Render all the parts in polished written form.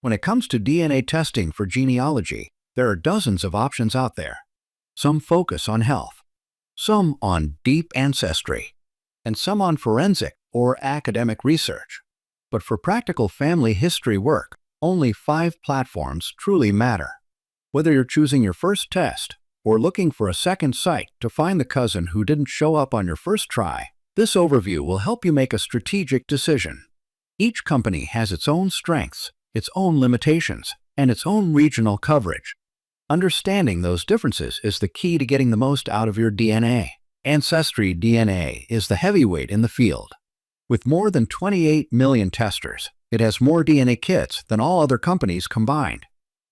When it comes to DNA testing for genealogy, there are dozens of options out there. Some focus on health, some on deep ancestry, and some on forensic or academic research. But for practical family history work, only 5 platforms truly matter. Whether you're choosing your first test or looking for a second site to find the cousin who didn't show up on your first try, this overview will help you make a strategic decision. Each company has its own strengths, its own limitations, and its own regional coverage. Understanding those differences is the key to getting the most out of your DNA. AncestryDNA is the heavyweight in the field. With more than 28 million testers, it has more DNA kits than all other companies combined.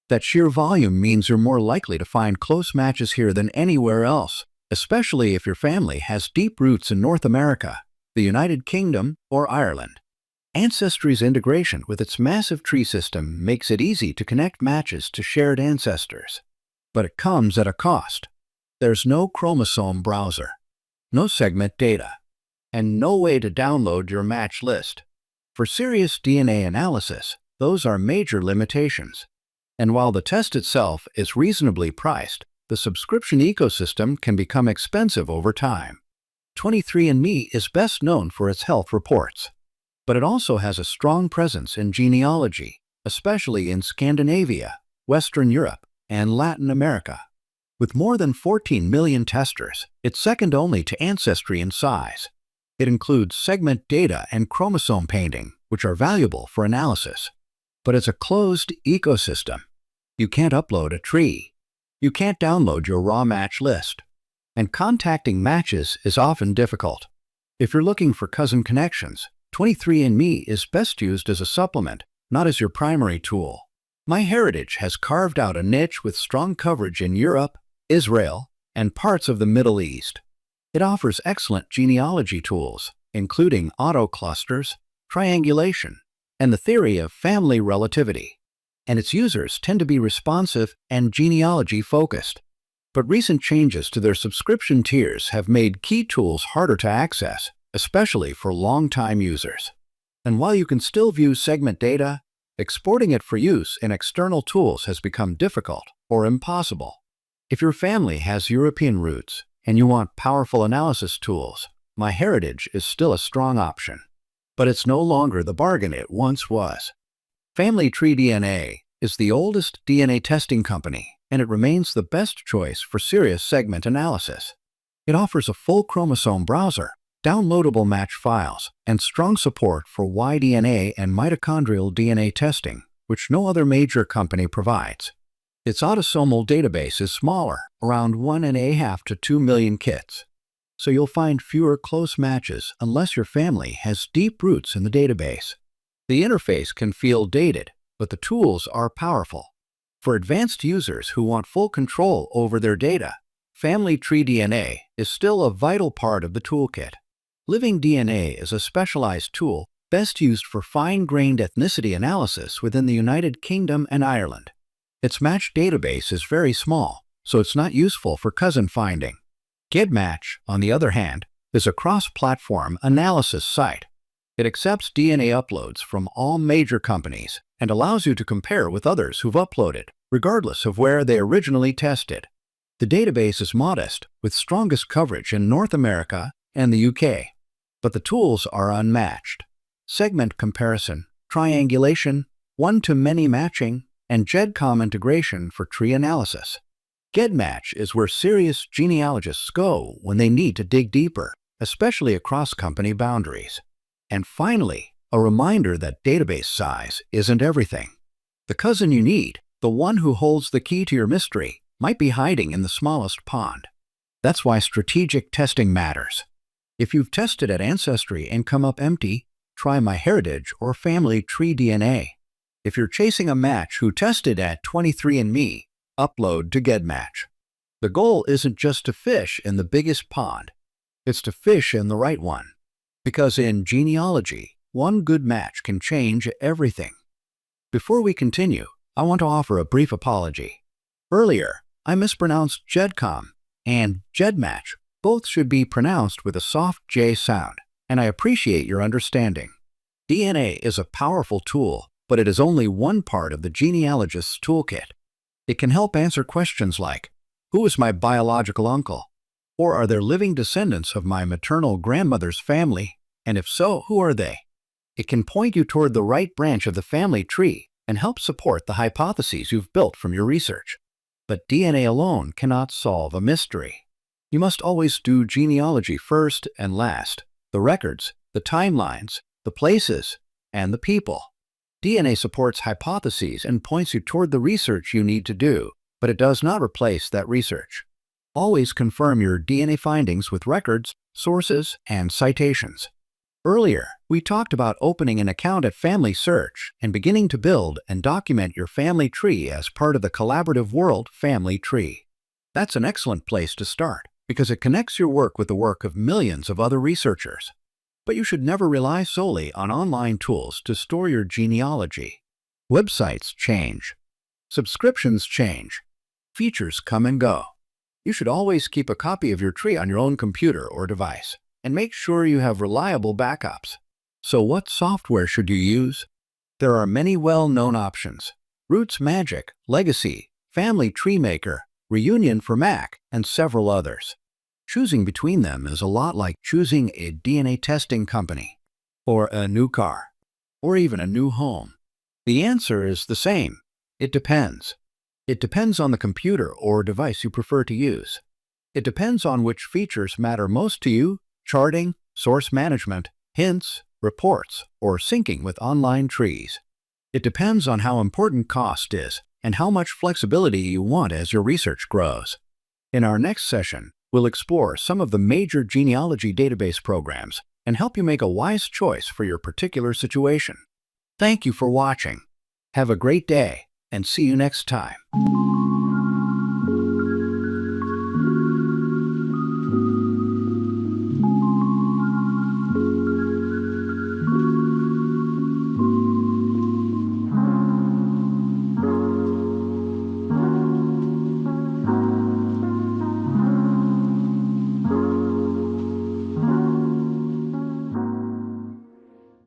That sheer volume means you're more likely to find close matches here than anywhere else, especially if your family has deep roots in North America, the United Kingdom, or Ireland. Ancestry's integration with its massive tree system makes it easy to connect matches to shared ancestors. But it comes at a cost. There's no chromosome browser, no segment data, and no way to download your match list. For serious DNA analysis, those are major limitations. And while the test itself is reasonably priced, the subscription ecosystem can become expensive over time. 23andMe is best known for its health reports, but it also has a strong presence in genealogy, especially in Scandinavia, Western Europe, and Latin America. With more than 14 million testers, it's second only to Ancestry in size. It includes segment data and chromosome painting, which are valuable for analysis. But it's a closed ecosystem. You can't upload a tree. You can't download your raw match list. And contacting matches is often difficult. If you're looking for cousin connections, 23andMe is best used as a supplement, not as your primary tool. MyHeritage has carved out a niche with strong coverage in Europe, Israel, and parts of the Middle East. It offers excellent genealogy tools, including auto-clusters, triangulation, and the theory of family relativity. And its users tend to be responsive and genealogy-focused. But recent changes to their subscription tiers have made key tools harder to access, especially for long-time users. And while you can still view segment data, exporting it for use in external tools has become difficult or impossible. If your family has European roots and you want powerful analysis tools, MyHeritage is still a strong option. But it's no longer the bargain it once was. AncestryDNA is the oldest DNA testing company, and it remains the best choice for serious segment analysis. It offers a full chromosome browser, downloadable match files, and strong support for Y-DNA and mitochondrial DNA testing, which no other major company provides. Its autosomal database is smaller, around 1.5 to 2 million kits. So you'll find fewer close matches unless your family has deep roots in the database. The interface can feel dated, but the tools are powerful. For advanced users who want full control over their data, FamilyTreeDNA is still a vital part of the toolkit. Living DNA is a specialized tool best used for fine-grained ethnicity analysis within the United Kingdom and Ireland. Its match database is very small, so it's not useful for cousin finding. GEDmatch, on the other hand, is a cross-platform analysis site. It accepts DNA uploads from all major companies and allows you to compare with others who've uploaded, regardless of where they originally tested. The database is modest, with strongest coverage in North America and the UK. But the tools are unmatched. Segment comparison, triangulation, one-to-many matching, and GEDcom integration for tree analysis. GEDmatch is where serious genealogists go when they need to dig deeper, especially across company boundaries. And finally, a reminder that database size isn't everything. The cousin you need, the one who holds the key to your mystery, might be hiding in the smallest pond. That's why strategic testing matters. If you've tested at Ancestry and come up empty, try MyHeritage or FamilyTreeDNA. If you're chasing a match who tested at 23andMe, upload to GEDmatch. The goal isn't just to fish in the biggest pond, it's to fish in the right one. Because in genealogy, one good match can change everything. Before we continue, I want to offer a brief apology. Earlier, I mispronounced GEDcom and GEDmatch. Both should be pronounced with a soft J sound, and I appreciate your understanding. DNA is a powerful tool, but it is only one part of the genealogist's toolkit. It can help answer questions like, who is my biological uncle? Or are there living descendants of my maternal grandmother's family? And if so, who are they? It can point you toward the right branch of the family tree and help support the hypotheses you've built from your research. But DNA alone cannot solve a mystery. You must always do genealogy first and last: the records, the timelines, the places, and the people. DNA supports hypotheses and points you toward the research you need to do, but it does not replace that research. Always confirm your DNA findings with records, sources, and citations. Earlier, we talked about opening an account at Family Search and beginning to build and document your family tree as part of the collaborative World Family Tree. That's an excellent place to start because it connects your work with the work of millions of other researchers. But you should never rely solely on online tools to store your genealogy. Websites change. Subscriptions change. Features come and go. You should always keep a copy of your tree on your own computer or device, and make sure you have reliable backups. So what software should you use? There are many well-known options: Roots Magic, Legacy, Family Tree Maker, Reunion for Mac, and several others. Choosing between them is a lot like choosing a DNA testing company, or a new car, or even a new home. The answer is the same. It depends. It depends on the computer or device you prefer to use. It depends on which features matter most to you: charting, source management, hints, reports, or syncing with online trees. It depends on how important cost is and how much flexibility you want as your research grows. In our next session, we'll explore some of the major genealogy database programs and help you make a wise choice for your particular situation. Thank you for watching. Have a great day, and see you next time.